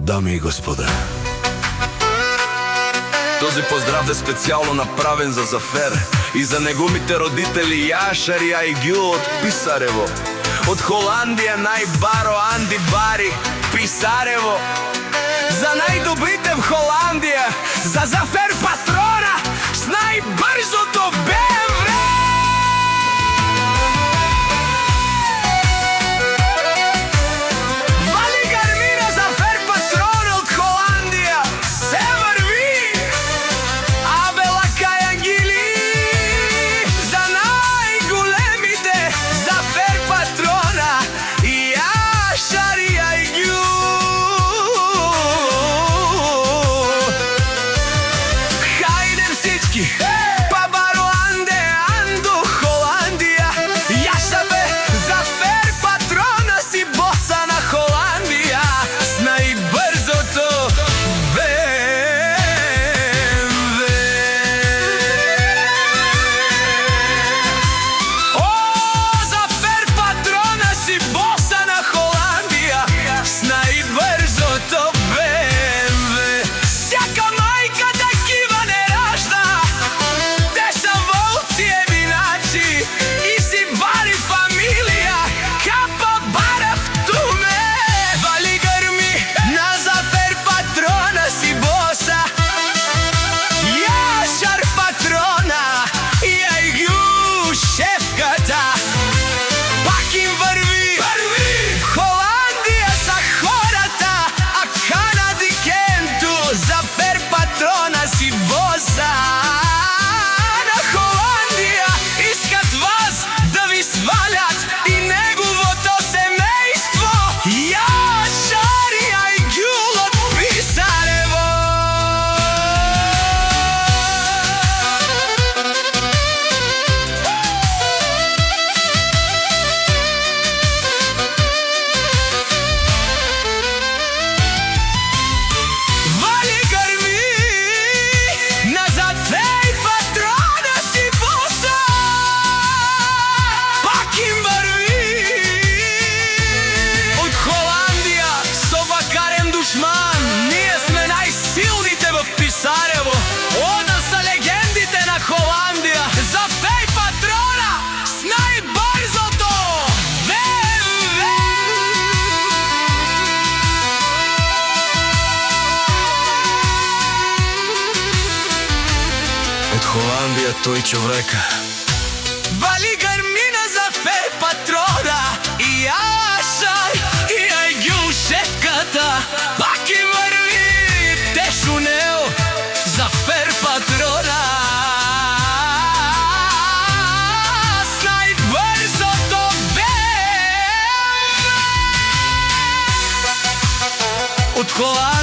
Дами и господа, този поздрав е специјално направен за Зафер и за неговите родители Јашарија и Ѓу од Писарево. Од Холандија најбаро Анди Бари Писарево. За најдобрите в Холандија, за Зафер патрона с најбрзото БМВ. Вали гармина Зафер патрона од Холандија, се врви. Абела Кајангили за најголемите Зафер патрона и Јашарија и Ѓу. Хајде всички, па баро Анде, Андо, Холандија. Јаша бе Зафер патрона си боса на Холандија с најбрзото БМВ. О, Зафер патрона си боса на Холандија с најбрзото БМВ. Сяка мајка такива не ражда, те са волци еминачи и си бари фамилија, капа барав туме. Вали грми на Зафер патрона си боса, Јашар патрона и Ѓу шефката. Пак им врви в Холандија за хората, а Канади Кенту Зафер патрона си боса. На Холандија искат вас да ви свалят и неговото семејство, Јашарија и Ѓу од Писарево. Вали грми на Зафер патрона си боса, пак им врви. Од Холандија со вакарен душман, ние сме најсилните в Писарево. Ода са легендите на Холандија, Зафер патрона с најбрзото БМВ. Од Холандија тој човека. Вали гармина Зафер патрона и Јашар и Ѓу шефката. Пак им врви тешо нео Зафер патрона с најбрзото БМВ. Од Холандија